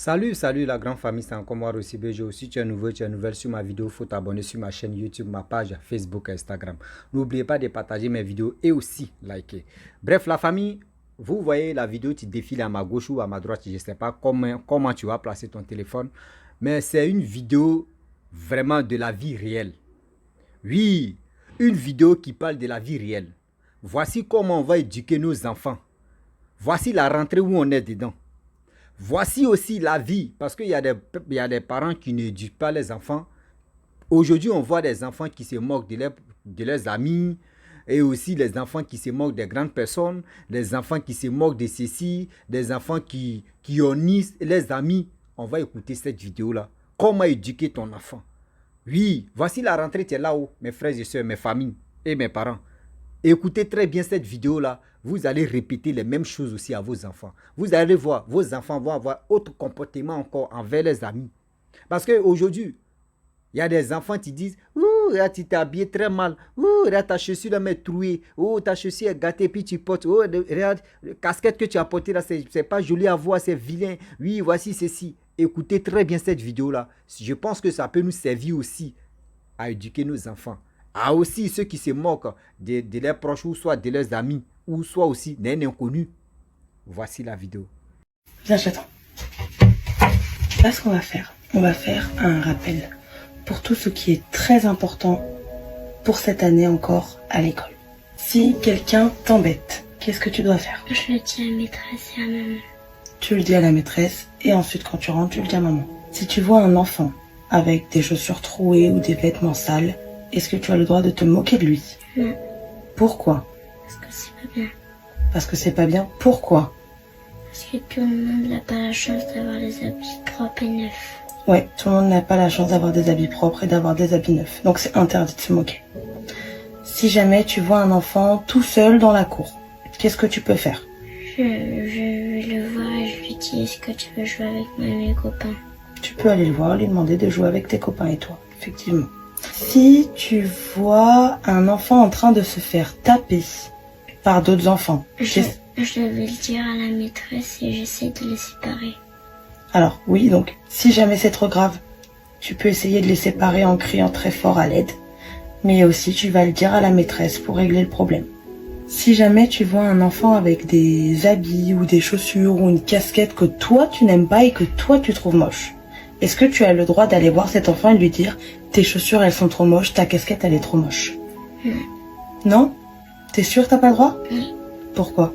Salut la grande famille, c'est encore moi Rossi BG. Si tu es nouveau, tu es nouvelle sur ma vidéo, il faut t'abonner sur ma chaîne YouTube, ma page Facebook et Instagram. N'oubliez pas de partager mes vidéos et aussi liker. Bref, la famille, vous voyez la vidéo qui défile à ma gauche ou à ma droite, je ne sais pas comment tu vas placer ton téléphone, mais c'est une vidéo vraiment de la vie réelle. Oui, une vidéo qui parle de la vie réelle. Voici comment on va éduquer nos enfants. Voici la rentrée où on est dedans. Voici aussi la vie, parce qu'il y a des parents qui n'éduquent pas les enfants. Aujourd'hui, on voit des enfants qui se moquent de leurs amis, et aussi les enfants qui se moquent des grandes personnes, des enfants qui se moquent de ceci, des enfants qui ionnisent les amis. On va écouter cette vidéo-là. Comment éduquer ton enfant? Oui, voici la rentrée, tu es là-haut, mes frères et soeurs, mes familles et mes parents. Écoutez très bien cette vidéo-là. Vous allez répéter les mêmes choses aussi à vos enfants. Vous allez voir, vos enfants vont avoir autre comportement encore envers les amis. Parce qu'aujourd'hui, il y a des enfants qui disent « Ouh, tu t'es habillé très mal. Ouh, ta chaussure est trouée. Oh, ta chaussure est gâtée, puis tu portes. Oh, regarde, la casquette que tu as portée là, c'est pas joli à voir, c'est vilain. Oui, voici ceci. » Écoutez très bien cette vidéo-là. Je pense que ça peut nous servir aussi à éduquer nos enfants. À aussi ceux qui se moquent de leurs proches ou soit de leurs amis ou soit aussi d'un inconnu. Voici la vidéo. Viens, j'attends. Là, ce qu'on va faire, on va faire un rappel pour tout ce qui est très important pour cette année encore à l'école. Si quelqu'un t'embête, qu'est-ce que tu dois faire? Je le dis à la maîtresse et à maman. Tu le dis à la maîtresse et ensuite quand tu rentres, tu le dis à maman. Si tu vois un enfant avec des chaussures trouées ou des vêtements sales, est-ce que tu as le droit de te moquer de lui? Non. Pourquoi? Parce que c'est pas bien. Parce que c'est pas bien. Pourquoi? Parce que tout le monde n'a pas la chance d'avoir les habits propres et neufs. Ouais, tout le monde n'a pas la chance d'avoir des habits propres et d'avoir des habits neufs. Donc c'est interdit de se moquer. Si jamais tu vois un enfant tout seul dans la cour, qu'est-ce que tu peux faire? Je vais le voir et je lui dis est-ce que tu veux jouer avec moi et mes copains? Tu peux aller le voir, lui demander de jouer avec tes copains et toi, effectivement. Si tu vois un enfant en train de se faire taper par d'autres enfants, Je vais le dire à la maîtresse et j'essaie de les séparer. alors oui, donc si jamais c'est trop grave, tu peux essayer de les séparer en criant très fort à l'aide, mais aussi tu vas le dire à la maîtresse pour régler le problème. Si jamais tu vois un enfant avec des habits ou des chaussures ou une casquette que toi tu n'aimes pas et que toi tu trouves moche, est-ce que tu as le droit d'aller voir cet enfant et lui dire tes chaussures elles sont trop moches, ta casquette elle est trop moche? Non. Non? T'es sûr que t'as pas le droit? Oui. Pourquoi?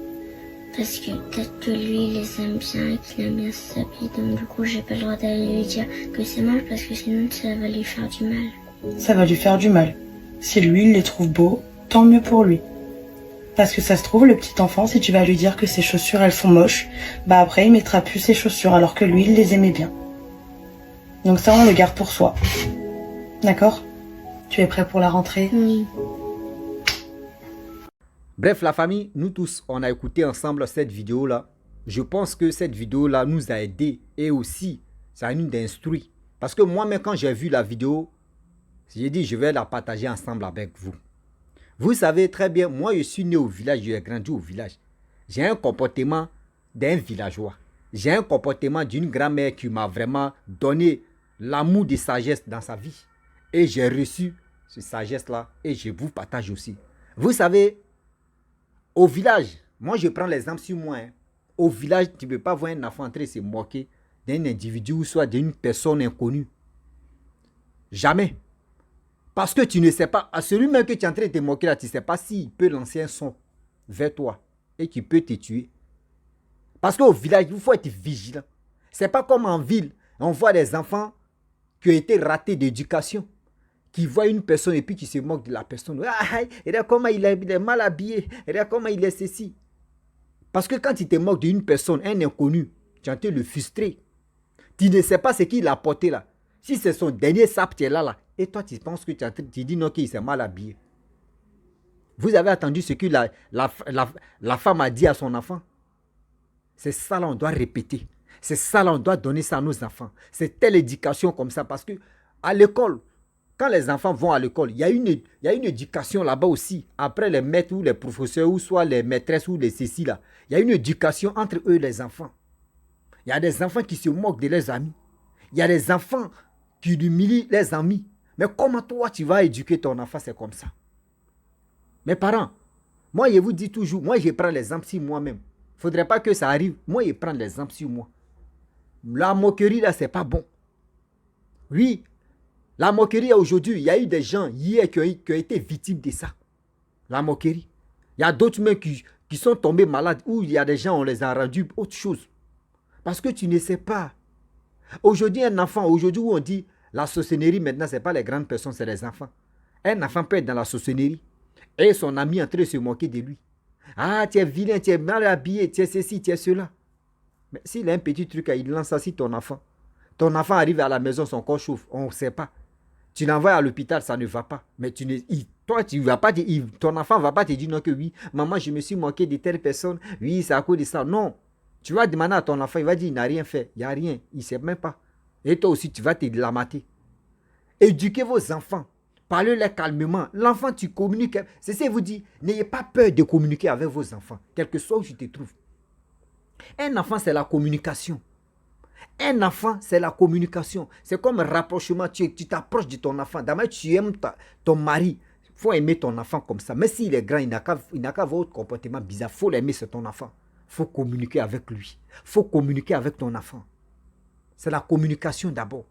Parce que peut-être que lui il les aime bien et qu'il aime bien ses habits, donc du coup j'ai pas le droit d'aller lui dire que c'est moche parce que sinon ça va lui faire du mal. Ça va lui faire du mal. Si lui il les trouve beaux, tant mieux pour lui. Parce que ça se trouve, le petit enfant, si tu vas lui dire que ses chaussures elles sont moches, bah après il mettra plus ses chaussures alors que lui il les aimait bien. Donc ça on le garde pour soi. D'accord? Tu es prêt pour la rentrée? Oui. Bref, la famille, nous tous, on a écouté ensemble cette vidéo-là. Je pense que cette vidéo-là nous a aidés et aussi, ça nous a instruit. Parce que moi-même, quand j'ai vu la vidéo, j'ai dit, je vais la partager ensemble avec vous. Vous savez très bien, moi, je suis né au village, j'ai grandi au village. J'ai un comportement d'un villageois. J'ai un comportement d'une grand-mère qui m'a vraiment donné l'amour de sagesse dans sa vie. Et j'ai reçu cette sagesse-là et je vous partage aussi. Vous savez, au village, moi je prends l'exemple sur moi. Au village, tu ne peux pas voir un enfant en train de se moquer d'un individu ou soit d'une personne inconnue. Jamais. Parce que tu ne sais pas, à celui-même que tu es en train de te moquer là, tu ne sais pas s'il peut lancer un son vers toi et qui peut te tuer. Parce qu'au village, il faut être vigilant. Ce n'est pas comme en ville, on voit des enfants qui ont été ratés d'éducation, qui voient une personne et puis qui se moquent de la personne. Ah, regarde comment il est mal habillé, regarde comment il est ceci. Parce que quand tu te moques d'une personne, un inconnu, tu es en train de le frustrer. Tu ne sais pas ce qu'il a apporté là. Si c'est son dernier sap qui est là, et toi tu penses que tu dis non qu'il s'est mal habillé. Vous avez entendu ce que la femme a dit à son enfant? C'est ça là, on doit répéter. C'est ça là, on doit donner ça à nos enfants. C'est telle éducation comme ça. Parce que à l'école, quand les enfants vont à l'école, il y a une éducation là-bas aussi. Après les maîtres ou les professeurs, ou soit les maîtresses ou les ceci là. Il y a une éducation entre eux les enfants. Il y a des enfants qui se moquent de leurs amis. Il y a des enfants qui humilient leurs amis. Mais comment toi, tu vas éduquer ton enfant, c'est comme ça. Mes parents, moi, je vous dis toujours, moi, je prends l'exemple sur moi-même. Il ne faudrait pas que ça arrive. Moi, je prends l'exemple sur moi. La moquerie, là, c'est pas bon. Oui, la moquerie, aujourd'hui, il y a eu des gens hier qui ont été victimes de ça. La moquerie. Il y a d'autres même qui sont tombés malades, où il y a des gens, on les a rendus autre chose. Parce que tu ne sais pas. Aujourd'hui, un enfant, aujourd'hui où on dit la sorcellerie, maintenant, ce n'est pas les grandes personnes, c'est les enfants. Un enfant peut être dans la sorcellerie et son ami est en train de se moquer de lui. Ah, tu es vilain, tu es mal habillé, tu es ceci, tu es cela. Mais s'il a un petit truc, il lance ça sur ton enfant. Ton enfant arrive à la maison, son corps chauffe, on ne sait pas. Tu l'envoies à l'hôpital, ça ne va pas. Mais toi, tu vas pas ton enfant ne va pas te dire non que oui, maman, je me suis moqué de telle personne, oui, c'est à cause de ça. Non. Tu vas demander à ton enfant, il va dire, il n'a rien fait, il n'y a rien, il ne sait même pas. Et toi aussi, tu vas te lamater. Éduquez vos enfants. Parlez-leur calmement. L'enfant, tu communiques. C'est ça, vous dit, n'ayez pas peur de communiquer avec vos enfants, quel que soit où tu te trouves. Un enfant, c'est la communication. Un enfant, c'est la communication. C'est comme un rapprochement. Tu t'approches de ton enfant. D'abord, tu aimes ton mari. Il faut aimer ton enfant comme ça. Mais s'il est grand, il n'a qu'à avoir un comportement bizarre. Il faut l'aimer, c'est ton enfant. Il faut communiquer avec lui. Il faut communiquer avec ton enfant. C'est la communication d'abord.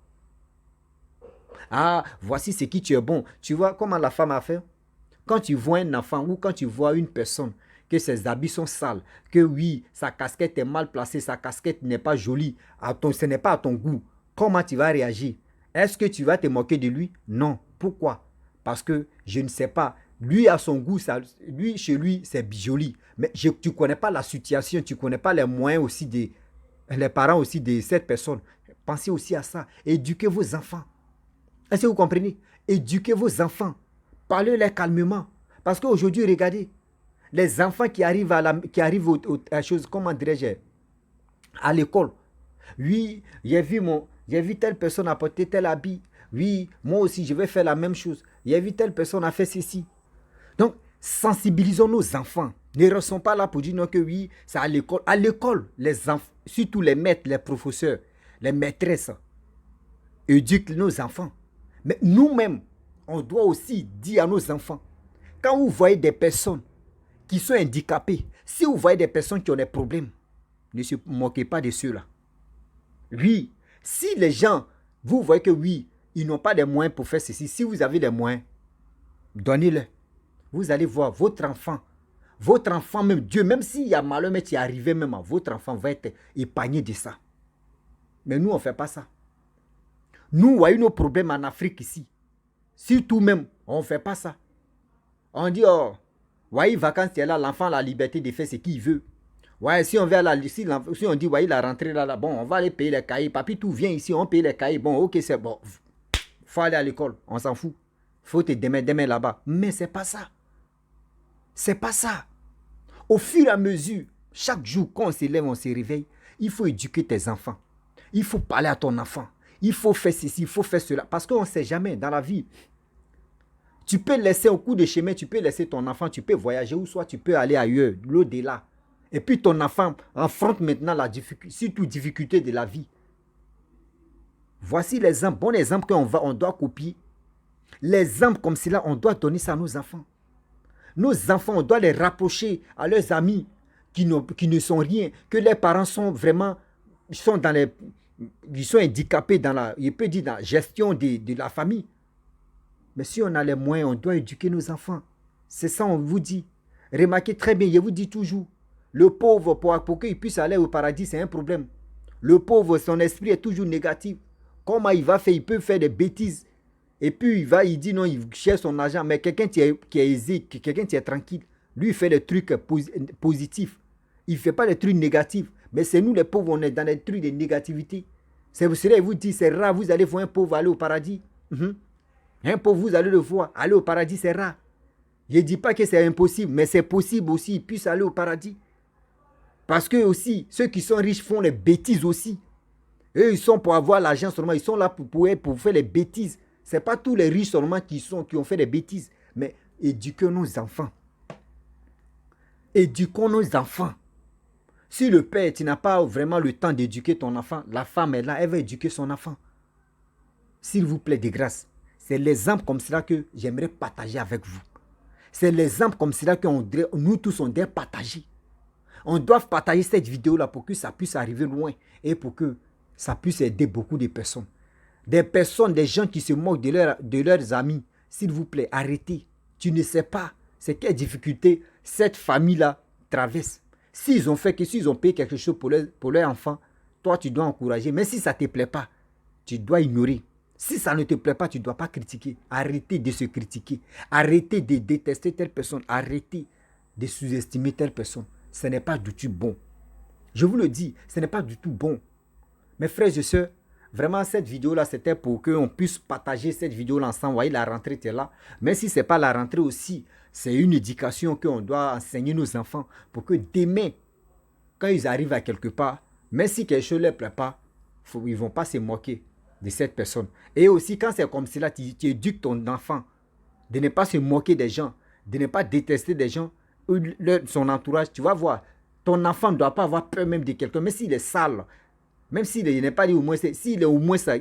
Ah, voici ce qui tu es bon. Tu vois comment la femme a fait? Quand tu vois un enfant ou quand tu vois une personne, que ses habits sont sales, que oui, sa casquette est mal placée, sa casquette n'est pas jolie, ce n'est pas à ton goût, comment tu vas réagir? Est-ce que tu vas te moquer de lui? Non. Pourquoi? Parce que je ne sais pas. Lui, à son goût, lui, chez lui, c'est joli. Mais tu ne connais pas la situation, tu ne connais pas les moyens aussi les parents aussi de cette personne. Pensez aussi à ça. Éduquez vos enfants. Est-ce que vous comprenez? Éduquez vos enfants. Parlez-les calmement. Parce qu'aujourd'hui, regardez, les enfants qui arrivent à la chose, comment dirais-je, à l'école. Oui, j'ai vu telle personne apporter tel habit. Oui, moi aussi, je vais faire la même chose. J'ai vu telle personne a fait ceci. Donc, sensibilisons nos enfants. Ne restons pas là pour dire non que oui, c'est à l'école. À l'école, les enfants, surtout les maîtres, les professeurs, les maîtresses, éduquent nos enfants. Mais nous-mêmes, on doit aussi dire à nos enfants, quand vous voyez des personnes qui sont handicapées, si vous voyez des personnes qui ont des problèmes, ne se moquez pas de ceux-là. Oui, si les gens, vous voyez que oui, ils n'ont pas les moyens pour faire ceci, si vous avez les moyens, donnez-le. Vous allez voir votre enfant même, Dieu, même s'il y a malheur, mais tu es arrivé même, votre enfant va être épargné de ça. Mais nous, on ne fait pas ça. Nous, voyons nos problèmes en Afrique ici. Surtout même, on ne fait pas ça. On dit, oh, voyez, vacances, c'est là, l'enfant a la liberté de faire ce qu'il veut. Ouais, si on va si on dit, voyez, la rentrée là, bon, on va aller payer les cahiers. Papy, tout vient ici, on paye les cahiers. Bon, ok, c'est bon. Faut aller à l'école, on s'en fout. Faut te demain là-bas. Mais c'est pas ça. C'est pas ça. Au fur et à mesure, chaque jour, quand on se lève, on se réveille, il faut éduquer tes enfants. Il faut parler à ton enfant. Il faut faire ceci, il faut faire cela. Parce qu'on ne sait jamais dans la vie. Tu peux laisser au cours de chemin, tu peux laisser ton enfant, tu peux voyager ou soit tu peux aller ailleurs, l'au-delà. Et puis ton enfant affronte maintenant surtout difficulté de la vie. Voici les exemples, bon exemple on doit copier. Les exemples comme cela, on doit donner ça à nos enfants. Nos enfants, on doit les rapprocher à leurs amis qui ne sont rien, que leurs parents sont vraiment, ils sont handicapés dans la gestion de la famille. Mais si on a les moyens, on doit éduquer nos enfants. C'est ça, on vous dit. Remarquez très bien, je vous dis toujours, le pauvre, pour qu'il puisse aller au paradis, c'est un problème. Le pauvre, son esprit est toujours négatif. Comment il va faire? Il peut faire des bêtises. Et puis, il dit non, il cherche son argent. Mais quelqu'un qui est aisé, quelqu'un qui est tranquille, lui, il fait des trucs positifs. Il ne fait pas des trucs négatifs. Mais c'est nous, les pauvres, on est dans des trucs de négativité. C'est pour cela qu'il vous dit, c'est rare, vous allez voir un pauvre aller au paradis. Un pauvre, vous allez le voir, aller au paradis, c'est rare. Je ne dis pas que c'est impossible, mais c'est possible aussi, ils puissent aller au paradis. Parce que aussi, ceux qui sont riches font les bêtises aussi. Eux, ils sont pour avoir l'argent seulement, ils sont là pour faire les bêtises. Ce n'est pas tous les riches seulement qui ont fait des bêtises. Mais éduquons nos enfants. Éduquons nos enfants. Si le père, tu n'as pas vraiment le temps d'éduquer ton enfant, la femme est là, elle va éduquer son enfant. S'il vous plaît, de grâce, c'est l'exemple comme cela que j'aimerais partager avec vous. C'est l'exemple comme cela que nous tous, on doit partager. On doit partager cette vidéo-là pour que ça puisse arriver loin et pour que ça puisse aider beaucoup de personnes. Des personnes, des gens qui se moquent de leurs amis. S'il vous plaît, arrêtez. Tu ne sais pas c'est quelle difficulté cette famille-là traverse. S'ils ont payé quelque chose pour leur enfant, toi, tu dois encourager. Mais si ça ne te plaît pas, tu dois ignorer. Si ça ne te plaît pas, tu ne dois pas critiquer. Arrêtez de se critiquer. Arrêtez de détester telle personne. Arrêtez de sous-estimer telle personne. Ce n'est pas du tout bon. Je vous le dis, ce n'est pas du tout bon. Mes frères et sœurs, vraiment cette vidéo-là, c'était pour qu'on puisse partager cette vidéo-là ensemble. Vous voyez, la rentrée était là. Mais si ce n'est pas la rentrée aussi, c'est une éducation qu'on doit enseigner nos enfants pour que demain, quand ils arrivent à quelque part, même si quelque chose ne leur plaît pas, ils ne vont pas se moquer de cette personne. Et aussi, quand c'est comme cela, tu éduques ton enfant de ne pas se moquer des gens, de ne pas détester des gens, son entourage. Tu vas voir, ton enfant ne doit pas avoir peur même de quelqu'un, même s'il est sale. Même s'il n'est pas dit au moins, s'il est au moins ça,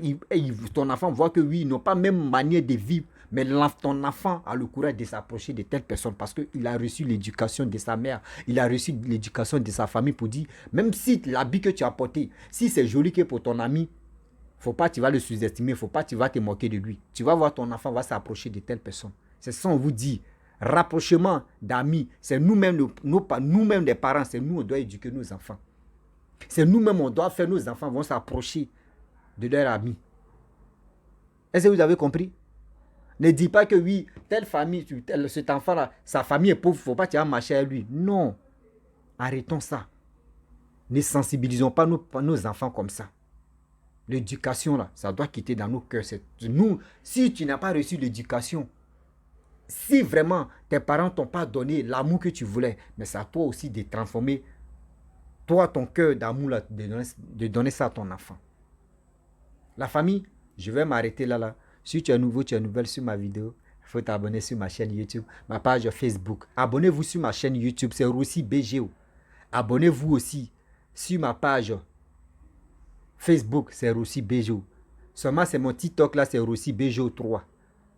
ton enfant voit que oui, ils n'ont pas même manière de vivre, mais ton enfant a le courage de s'approcher de telle personne parce qu'il a reçu l'éducation de sa mère, il a reçu l'éducation de sa famille pour dire, même si l'habit que tu as porté, si c'est joli que pour ton ami, faut pas tu vas le sous-estimer, faut pas tu vas te moquer de lui. Tu vas voir ton enfant va s'approcher de telle personne. C'est ça on vous dit. Rapprochement d'amis, c'est nous-mêmes, nous-mêmes les parents, c'est nous on doit éduquer nos enfants. C'est nous-mêmes, on doit faire, nos enfants vont s'approcher de leurs amis. Est-ce que vous avez compris? Ne dis pas que oui, telle famille, cet enfant-là, sa famille est pauvre, il ne faut pas que tu vas marcher à lui. Non. Arrêtons ça. Ne sensibilisons pas nos enfants comme ça. L'éducation, là, ça doit quitter dans nos cœurs. Nous, si tu n'as pas reçu l'éducation, si vraiment tes parents ne t'ont pas donné l'amour que tu voulais, mais c'est à toi aussi de transformer toi, ton cœur d'amour, de donner ça à ton enfant. La famille, je vais m'arrêter là. Si tu es nouveau, tu es nouvelle sur ma vidéo, il faut t'abonner sur ma chaîne YouTube, ma page Facebook. Abonnez-vous sur ma chaîne YouTube, c'est Rossi BGO. Abonnez-vous aussi sur ma page Facebook, c'est Rossi BGO. Seulement, c'est mon TikTok là, c'est Rossi BGO 3.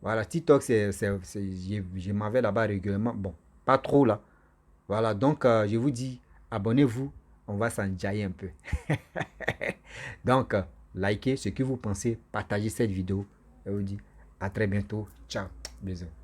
Voilà, TikTok, je m'en vais là-bas régulièrement. Bon, pas trop là. Voilà, donc je vous dis, abonnez-vous. On va s'enjailler un peu. Donc, likez ce que vous pensez, partagez cette vidéo. Et je vous dis à très bientôt. Ciao. Bisous.